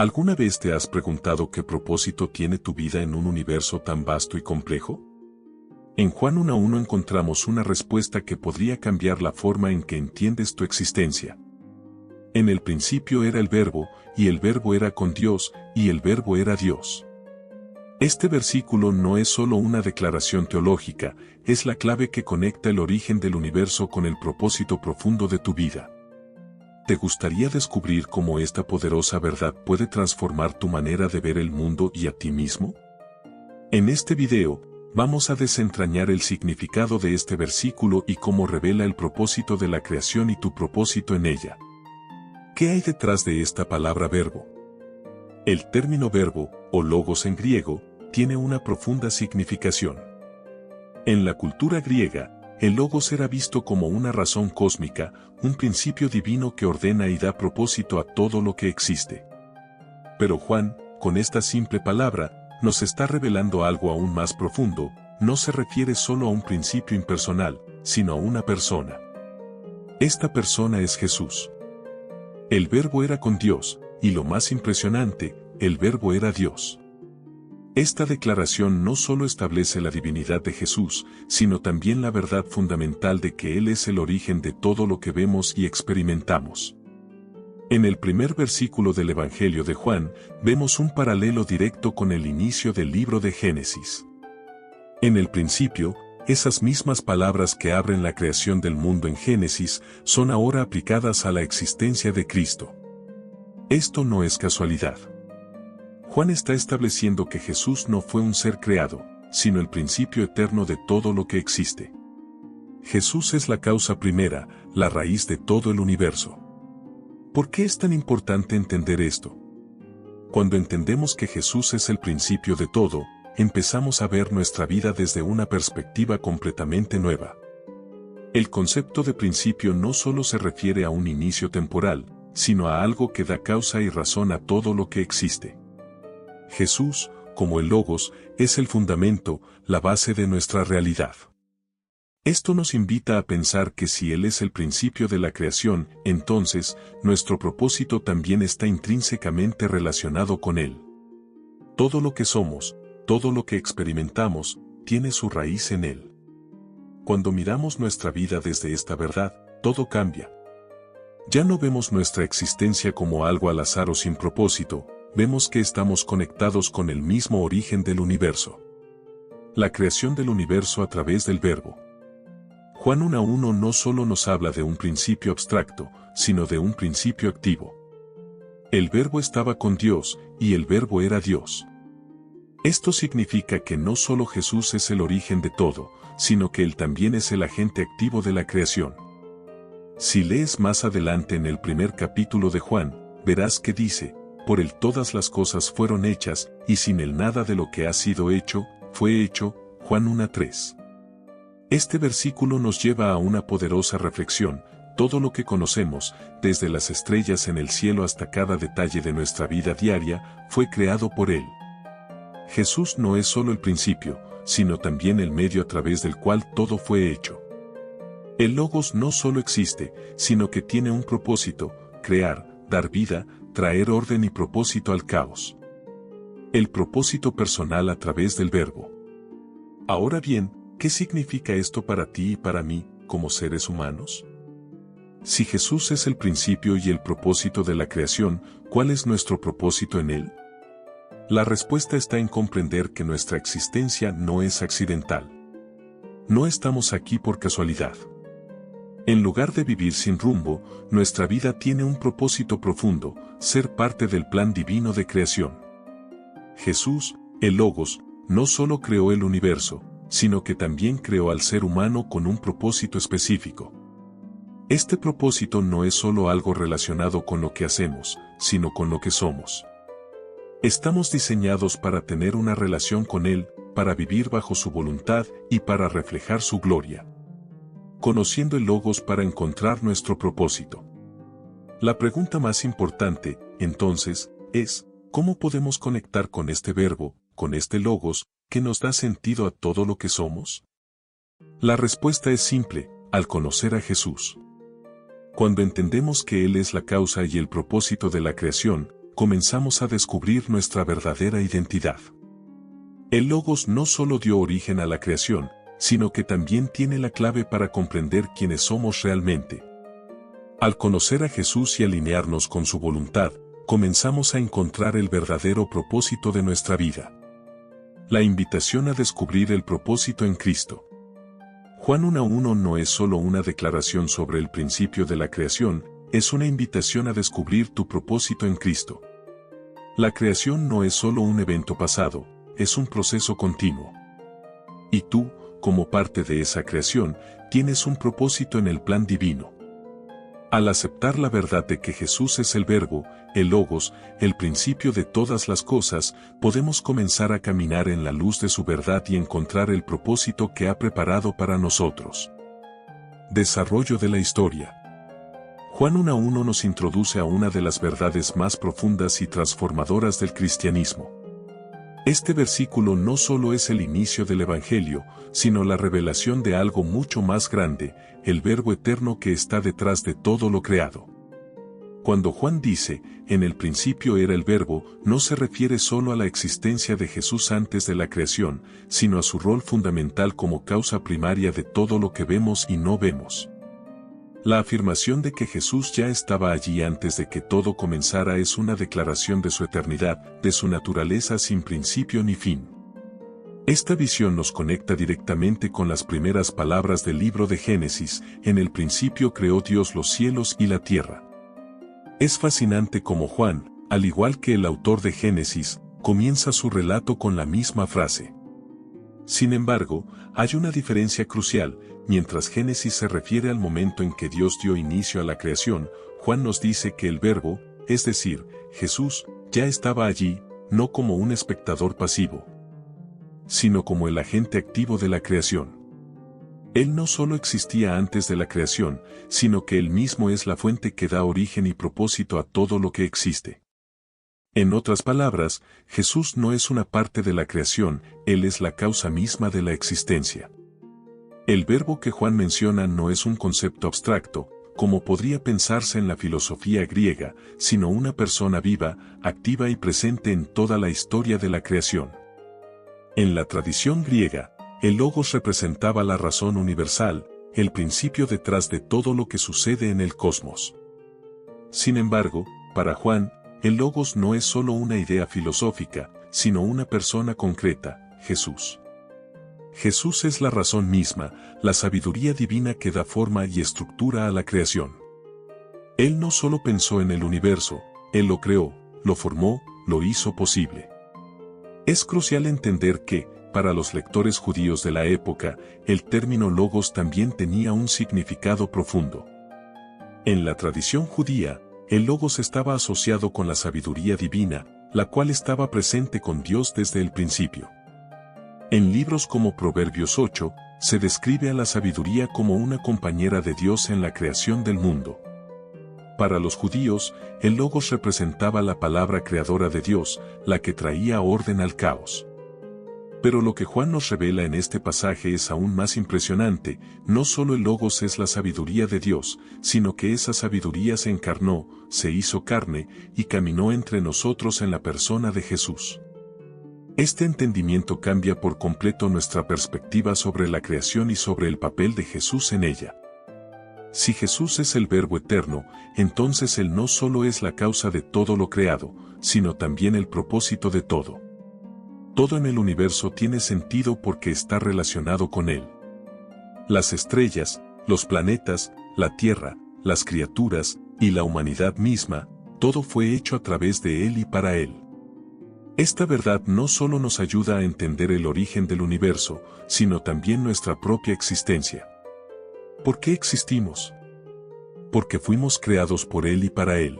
¿Alguna vez te has preguntado qué propósito tiene tu vida en un universo tan vasto y complejo? En Juan 1:1 encontramos una respuesta que podría cambiar la forma en que entiendes tu existencia. En el principio era el Verbo, y el Verbo era con Dios, y el Verbo era Dios. Este versículo no es solo una declaración teológica, es la clave que conecta el origen del universo con el propósito profundo de tu vida. ¿Te gustaría descubrir cómo esta poderosa verdad puede transformar tu manera de ver el mundo y a ti mismo? En este video, vamos a desentrañar el significado de este versículo y cómo revela el propósito de la creación y tu propósito en ella. ¿Qué hay detrás de esta palabra verbo? El término verbo, o logos en griego, tiene una profunda significación. En la cultura griega, el logos era visto como una razón cósmica, un principio divino que ordena y da propósito a todo lo que existe. Pero Juan, con esta simple palabra, nos está revelando algo aún más profundo. No se refiere solo a un principio impersonal, sino a una persona. Esta persona es Jesús. El Verbo era con Dios, y lo más impresionante, el Verbo era Dios. Esta declaración no solo establece la divinidad de Jesús, sino también la verdad fundamental de que Él es el origen de todo lo que vemos y experimentamos. En el primer versículo del Evangelio de Juan, vemos un paralelo directo con el inicio del libro de Génesis. En el principio, esas mismas palabras que abren la creación del mundo en Génesis, son ahora aplicadas a la existencia de Cristo. Esto no es casualidad. Juan está estableciendo que Jesús no fue un ser creado, sino el principio eterno de todo lo que existe. Jesús es la causa primera, la raíz de todo el universo. ¿Por qué es tan importante entender esto? Cuando entendemos que Jesús es el principio de todo, empezamos a ver nuestra vida desde una perspectiva completamente nueva. El concepto de principio no solo se refiere a un inicio temporal, sino a algo que da causa y razón a todo lo que existe. Jesús, como el Logos, es el fundamento, la base de nuestra realidad. Esto nos invita a pensar que si Él es el principio de la creación, entonces, nuestro propósito también está intrínsecamente relacionado con Él. Todo lo que somos, todo lo que experimentamos, tiene su raíz en Él. Cuando miramos nuestra vida desde esta verdad, todo cambia. Ya no vemos nuestra existencia como algo al azar o sin propósito, vemos que estamos conectados con el mismo origen del universo. La creación del universo a través del Verbo. Juan 1:1 no solo nos habla de un principio abstracto, sino de un principio activo. El Verbo estaba con Dios, y el Verbo era Dios. Esto significa que no solo Jesús es el origen de todo, sino que Él también es el agente activo de la creación. Si lees más adelante en el primer capítulo de Juan, verás que dice: por Él todas las cosas fueron hechas, y sin Él nada de lo que ha sido hecho, fue hecho. Juan 1:3. Este versículo nos lleva a una poderosa reflexión. Todo lo que conocemos, desde las estrellas en el cielo hasta cada detalle de nuestra vida diaria, fue creado por Él. Jesús no es solo el principio, sino también el medio a través del cual todo fue hecho. El Logos no solo existe, sino que tiene un propósito: crear, dar vida, traer orden y propósito al caos. El propósito personal a través del Verbo. Ahora bien, ¿qué significa esto para ti y para mí, como seres humanos? Si Jesús es el principio y el propósito de la creación, ¿cuál es nuestro propósito en Él? La respuesta está en comprender que nuestra existencia no es accidental. No estamos aquí por casualidad. En lugar de vivir sin rumbo, nuestra vida tiene un propósito profundo: ser parte del plan divino de creación. Jesús, el Logos, no solo creó el universo, sino que también creó al ser humano con un propósito específico. Este propósito no es solo algo relacionado con lo que hacemos, sino con lo que somos. Estamos diseñados para tener una relación con Él, para vivir bajo su voluntad y para reflejar su gloria. Conociendo el Logos para encontrar nuestro propósito. La pregunta más importante, entonces, es: ¿cómo podemos conectar con este Verbo, con este Logos, que nos da sentido a todo lo que somos? La respuesta es simple: al conocer a Jesús. Cuando entendemos que Él es la causa y el propósito de la creación, comenzamos a descubrir nuestra verdadera identidad. El Logos no solo dio origen a la creación, sino que también tiene la clave para comprender quiénes somos realmente. Al conocer a Jesús y alinearnos con su voluntad, comenzamos a encontrar el verdadero propósito de nuestra vida. La invitación a descubrir el propósito en Cristo. Juan 1:1 no es solo una declaración sobre el principio de la creación, es una invitación a descubrir tu propósito en Cristo. La creación no es solo un evento pasado, es un proceso continuo. Y tú, como parte de esa creación, tienes un propósito en el plan divino. Al aceptar la verdad de que Jesús es el Verbo, el Logos, el principio de todas las cosas, podemos comenzar a caminar en la luz de su verdad y encontrar el propósito que ha preparado para nosotros. Desarrollo de la historia. Juan 1:1 nos introduce a una de las verdades más profundas y transformadoras del cristianismo. Este versículo no solo es el inicio del Evangelio, sino la revelación de algo mucho más grande, el Verbo eterno que está detrás de todo lo creado. Cuando Juan dice, en el principio era el Verbo, no se refiere solo a la existencia de Jesús antes de la creación, sino a su rol fundamental como causa primaria de todo lo que vemos y no vemos. La afirmación de que Jesús ya estaba allí antes de que todo comenzara es una declaración de su eternidad, de su naturaleza sin principio ni fin. Esta visión nos conecta directamente con las primeras palabras del libro de Génesis: en el principio creó Dios los cielos y la tierra. Es fascinante cómo Juan, al igual que el autor de Génesis, comienza su relato con la misma frase. Sin embargo, hay una diferencia crucial. Mientras Génesis se refiere al momento en que Dios dio inicio a la creación, Juan nos dice que el Verbo, es decir, Jesús, ya estaba allí, no como un espectador pasivo, sino como el agente activo de la creación. Él no solo existía antes de la creación, sino que Él mismo es la fuente que da origen y propósito a todo lo que existe. En otras palabras, Jesús no es una parte de la creación, Él es la causa misma de la existencia. El verbo que Juan menciona no es un concepto abstracto, como podría pensarse en la filosofía griega, sino una persona viva, activa y presente en toda la historia de la creación. En la tradición griega, el Logos representaba la razón universal, el principio detrás de todo lo que sucede en el cosmos. Sin embargo, para Juan, el Logos no es solo una idea filosófica, sino una persona concreta, Jesús. Jesús es la razón misma, la sabiduría divina que da forma y estructura a la creación. Él no solo pensó en el universo, Él lo creó, lo formó, lo hizo posible. Es crucial entender que, para los lectores judíos de la época, el término Logos también tenía un significado profundo. En la tradición judía, el Logos estaba asociado con la sabiduría divina, la cual estaba presente con Dios desde el principio. En libros como Proverbios 8, se describe a la sabiduría como una compañera de Dios en la creación del mundo. Para los judíos, el Logos representaba la palabra creadora de Dios, la que traía orden al caos. Pero lo que Juan nos revela en este pasaje es aún más impresionante. No solo el Logos es la sabiduría de Dios, sino que esa sabiduría se encarnó, se hizo carne, y caminó entre nosotros en la persona de Jesús. Este entendimiento cambia por completo nuestra perspectiva sobre la creación y sobre el papel de Jesús en ella. Si Jesús es el Verbo eterno, entonces Él no solo es la causa de todo lo creado, sino también el propósito de todo. Todo en el universo tiene sentido porque está relacionado con Él. Las estrellas, los planetas, la tierra, las criaturas, y la humanidad misma, todo fue hecho a través de Él y para Él. Esta verdad no solo nos ayuda a entender el origen del universo, sino también nuestra propia existencia. ¿Por qué existimos? Porque fuimos creados por Él y para Él.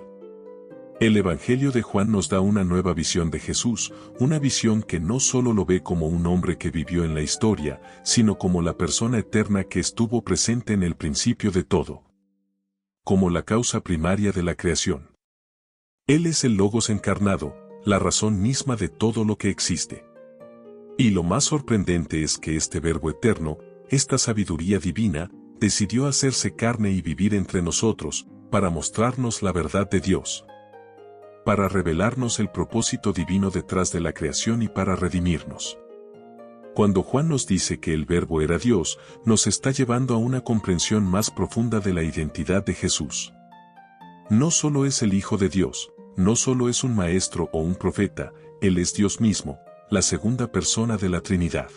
El Evangelio de Juan nos da una nueva visión de Jesús, una visión que no solo lo ve como un hombre que vivió en la historia, sino como la persona eterna que estuvo presente en el principio de todo. Como la causa primaria de la creación. Él es el Logos encarnado, la razón misma de todo lo que existe. Y lo más sorprendente es que este Verbo eterno, esta sabiduría divina, decidió hacerse carne y vivir entre nosotros, para mostrarnos la verdad de Dios. para revelarnos el propósito divino detrás de la creación y para redimirnos. Cuando Juan nos dice que el Verbo era Dios, nos está llevando a una comprensión más profunda de la identidad de Jesús. No solo es el Hijo de Dios, no solo es un maestro o un profeta, Él es Dios mismo, la segunda persona de la Trinidad.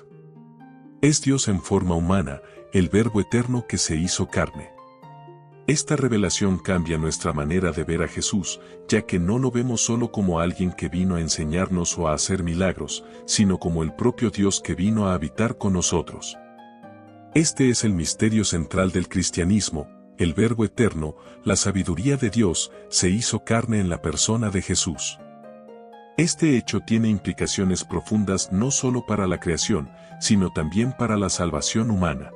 Es Dios en forma humana, el Verbo eterno que se hizo carne. Esta revelación cambia nuestra manera de ver a Jesús, ya que no lo vemos solo como alguien que vino a enseñarnos o a hacer milagros, sino como el propio Dios que vino a habitar con nosotros. Este es el misterio central del cristianismo, el Verbo eterno, la sabiduría de Dios, se hizo carne en la persona de Jesús. Este hecho tiene implicaciones profundas no solo para la creación, sino también para la salvación humana.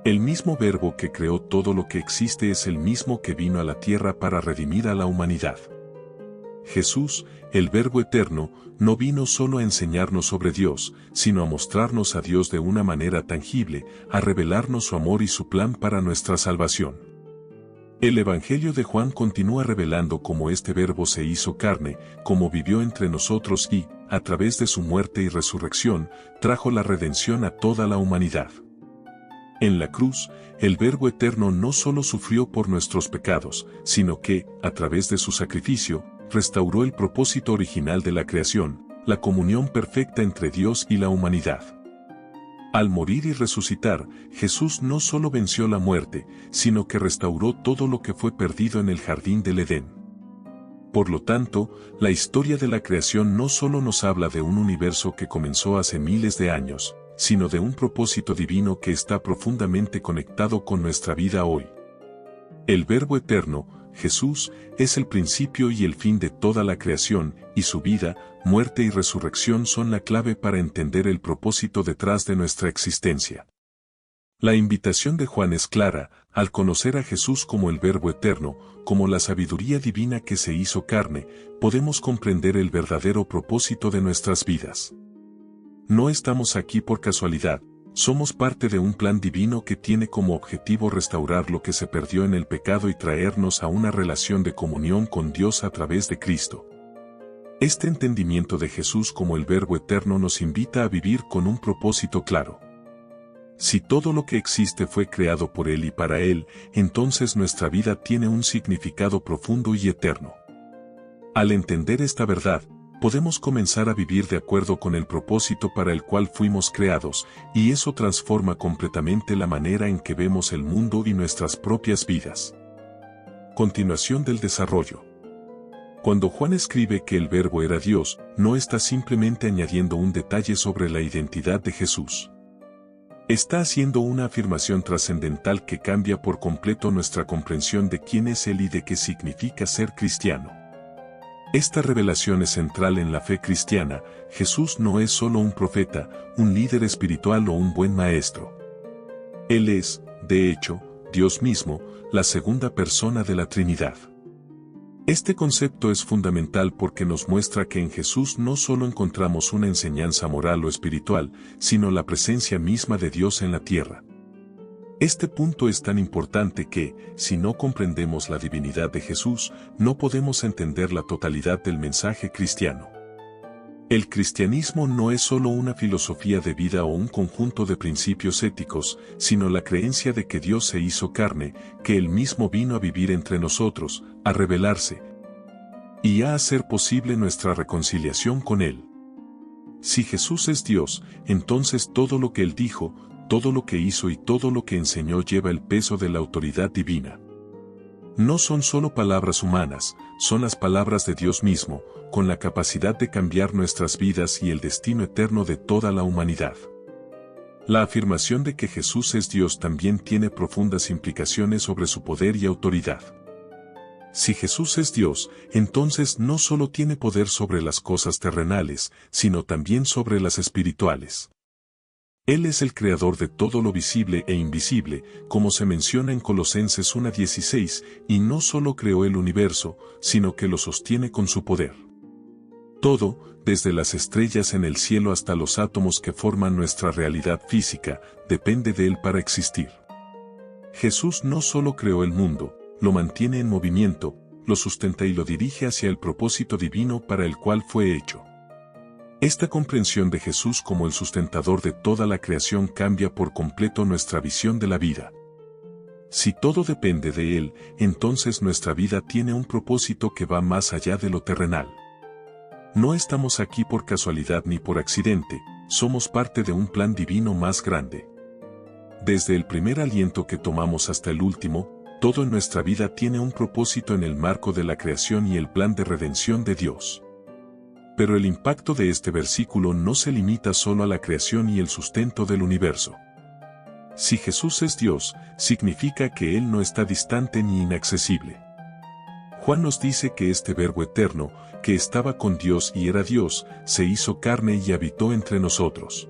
El mismo Verbo que creó todo lo que existe es el mismo que vino a la tierra para redimir a la humanidad. Jesús, el Verbo eterno, no vino solo a enseñarnos sobre Dios, sino a mostrarnos a Dios de una manera tangible, a revelarnos su amor y su plan para nuestra salvación. El Evangelio de Juan continúa revelando cómo este Verbo se hizo carne, cómo vivió entre nosotros y, a través de su muerte y resurrección, trajo la redención a toda la humanidad. En la cruz, el Verbo eterno no solo sufrió por nuestros pecados, sino que, a través de su sacrificio, restauró el propósito original de la creación, la comunión perfecta entre Dios y la humanidad. Al morir y resucitar, Jesús no solo venció la muerte, sino que restauró todo lo que fue perdido en el jardín del Edén. Por lo tanto, la historia de la creación no solo nos habla de un universo que comenzó hace miles de años, sino de un propósito divino que está profundamente conectado con nuestra vida hoy. El Verbo eterno, Jesús, es el principio y el fin de toda la creación, y su vida, muerte y resurrección son la clave para entender el propósito detrás de nuestra existencia. La invitación de Juan es clara, al conocer a Jesús como el Verbo eterno, como la sabiduría divina que se hizo carne, podemos comprender el verdadero propósito de nuestras vidas. No estamos aquí por casualidad, somos parte de un plan divino que tiene como objetivo restaurar lo que se perdió en el pecado y traernos a una relación de comunión con Dios a través de Cristo. Este entendimiento de Jesús como el Verbo eterno nos invita a vivir con un propósito claro. Si todo lo que existe fue creado por Él y para Él, entonces nuestra vida tiene un significado profundo y eterno. Al entender esta verdad, podemos comenzar a vivir de acuerdo con el propósito para el cual fuimos creados, y eso transforma completamente la manera en que vemos el mundo y nuestras propias vidas. Continuación del desarrollo. Cuando Juan escribe que el Verbo era Dios, no está simplemente añadiendo un detalle sobre la identidad de Jesús. Está haciendo una afirmación trascendental que cambia por completo nuestra comprensión de quién es Él y de qué significa ser cristiano. Esta revelación es central en la fe cristiana. Jesús no es solo un profeta, un líder espiritual o un buen maestro. Él es, de hecho, Dios mismo, la segunda persona de la Trinidad. Este concepto es fundamental porque nos muestra que en Jesús no solo encontramos una enseñanza moral o espiritual, sino la presencia misma de Dios en la tierra. Este punto es tan importante que, si no comprendemos la divinidad de Jesús, no podemos entender la totalidad del mensaje cristiano. El cristianismo no es solo una filosofía de vida o un conjunto de principios éticos, sino la creencia de que Dios se hizo carne, que Él mismo vino a vivir entre nosotros, a revelarse y a hacer posible nuestra reconciliación con Él. Si Jesús es Dios, entonces todo lo que Él dijo, todo lo que hizo y todo lo que enseñó lleva el peso de la autoridad divina. No son solo palabras humanas, son las palabras de Dios mismo, con la capacidad de cambiar nuestras vidas y el destino eterno de toda la humanidad. La afirmación de que Jesús es Dios también tiene profundas implicaciones sobre su poder y autoridad. Si Jesús es Dios, entonces no solo tiene poder sobre las cosas terrenales, sino también sobre las espirituales. Él es el creador de todo lo visible e invisible, como se menciona en Colosenses 1:16, y no solo creó el universo, sino que lo sostiene con su poder. Todo, desde las estrellas en el cielo hasta los átomos que forman nuestra realidad física, depende de Él para existir. Jesús no solo creó el mundo, lo mantiene en movimiento, lo sustenta y lo dirige hacia el propósito divino para el cual fue hecho. Esta comprensión de Jesús como el sustentador de toda la creación cambia por completo nuestra visión de la vida. Si todo depende de Él, entonces nuestra vida tiene un propósito que va más allá de lo terrenal. No estamos aquí por casualidad ni por accidente, somos parte de un plan divino más grande. Desde el primer aliento que tomamos hasta el último, todo en nuestra vida tiene un propósito en el marco de la creación y el plan de redención de Dios. Pero el impacto de este versículo no se limita solo a la creación y el sustento del universo. Si Jesús es Dios, significa que Él no está distante ni inaccesible. Juan nos dice que este Verbo eterno, que estaba con Dios y era Dios, se hizo carne y habitó entre nosotros.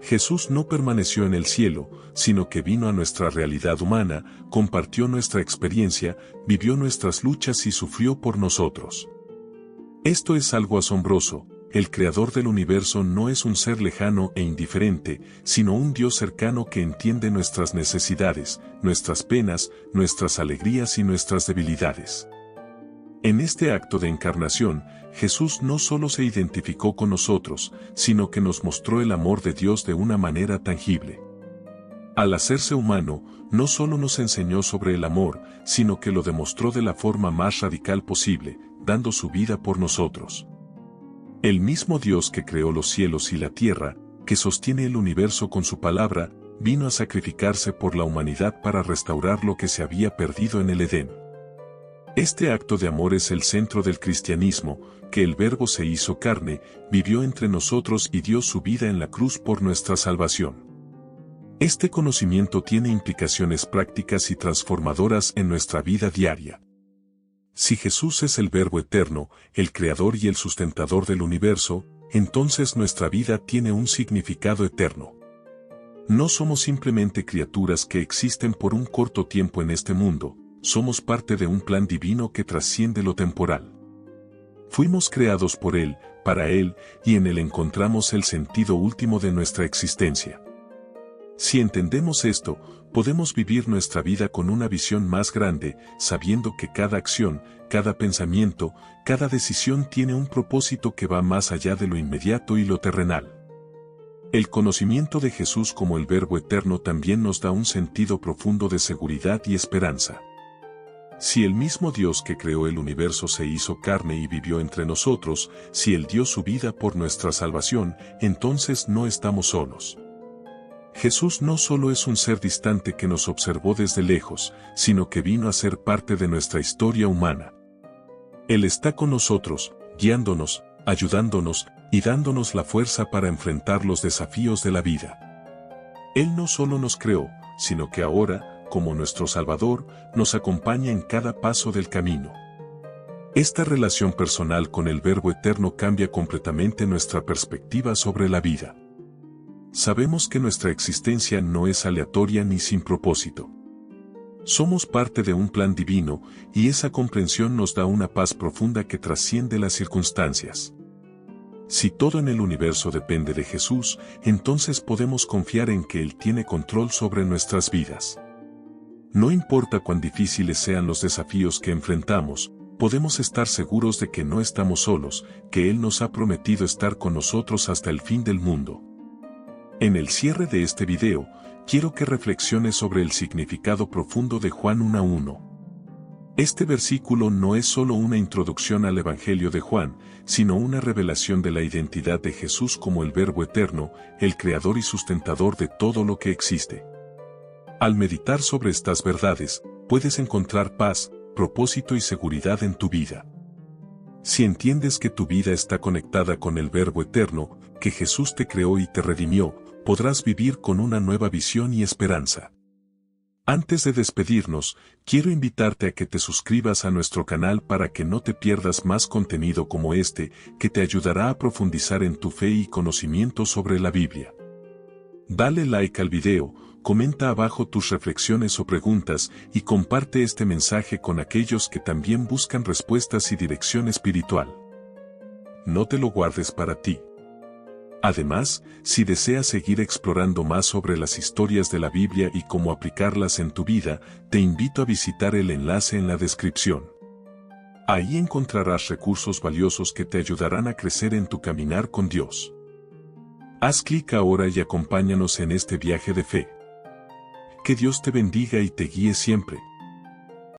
Jesús no permaneció en el cielo, sino que vino a nuestra realidad humana, compartió nuestra experiencia, vivió nuestras luchas y sufrió por nosotros. Esto es algo asombroso. El Creador del universo no es un ser lejano e indiferente, sino un Dios cercano que entiende nuestras necesidades, nuestras penas, nuestras alegrías y nuestras debilidades. En este acto de encarnación, Jesús no solo se identificó con nosotros, sino que nos mostró el amor de Dios de una manera tangible. Al hacerse humano, no solo nos enseñó sobre el amor, sino que lo demostró de la forma más radical posible, dando su vida por nosotros. El mismo Dios que creó los cielos y la tierra, que sostiene el universo con su palabra, vino a sacrificarse por la humanidad para restaurar lo que se había perdido en el Edén. Este acto de amor es el centro del cristianismo, que el Verbo se hizo carne, vivió entre nosotros y dio su vida en la cruz por nuestra salvación. Este conocimiento tiene implicaciones prácticas y transformadoras en nuestra vida diaria. Si Jesús es el Verbo eterno, el Creador y el sustentador del universo, entonces nuestra vida tiene un significado eterno. No somos simplemente criaturas que existen por un corto tiempo en este mundo, somos parte de un plan divino que trasciende lo temporal. Fuimos creados por Él, para Él, y en Él encontramos el sentido último de nuestra existencia. Si entendemos esto, podemos vivir nuestra vida con una visión más grande, sabiendo que cada acción, cada pensamiento, cada decisión tiene un propósito que va más allá de lo inmediato y lo terrenal. El conocimiento de Jesús como el Verbo eterno también nos da un sentido profundo de seguridad y esperanza. Si el mismo Dios que creó el universo se hizo carne y vivió entre nosotros, si Él dio su vida por nuestra salvación, entonces no estamos solos. Jesús no solo es un ser distante que nos observó desde lejos, sino que vino a ser parte de nuestra historia humana. Él está con nosotros, guiándonos, ayudándonos y dándonos la fuerza para enfrentar los desafíos de la vida. Él no solo nos creó, sino que ahora, como nuestro Salvador, nos acompaña en cada paso del camino. Esta relación personal con el Verbo eterno cambia completamente nuestra perspectiva sobre la vida. Sabemos que nuestra existencia no es aleatoria ni sin propósito. Somos parte de un plan divino, y esa comprensión nos da una paz profunda que trasciende las circunstancias. Si todo en el universo depende de Jesús, entonces podemos confiar en que Él tiene control sobre nuestras vidas. No importa cuán difíciles sean los desafíos que enfrentamos, podemos estar seguros de que no estamos solos, que Él nos ha prometido estar con nosotros hasta el fin del mundo. En el cierre de este video, quiero que reflexiones sobre el significado profundo de Juan 1:1. Este versículo no es solo una introducción al Evangelio de Juan, sino una revelación de la identidad de Jesús como el Verbo eterno, el Creador y sustentador de todo lo que existe. Al meditar sobre estas verdades, puedes encontrar paz, propósito y seguridad en tu vida. Si entiendes que tu vida está conectada con el Verbo eterno, que Jesús te creó y te redimió, podrás vivir con una nueva visión y esperanza. Antes de despedirnos, quiero invitarte a que te suscribas a nuestro canal para que no te pierdas más contenido como este, que te ayudará a profundizar en tu fe y conocimiento sobre la Biblia. Dale like al video, comenta abajo tus reflexiones o preguntas y comparte este mensaje con aquellos que también buscan respuestas y dirección espiritual. No te lo guardes para ti. Además, si deseas seguir explorando más sobre las historias de la Biblia y cómo aplicarlas en tu vida, te invito a visitar el enlace en la descripción. Ahí encontrarás recursos valiosos que te ayudarán a crecer en tu caminar con Dios. Haz clic ahora y acompáñanos en este viaje de fe. Que Dios te bendiga y te guíe siempre.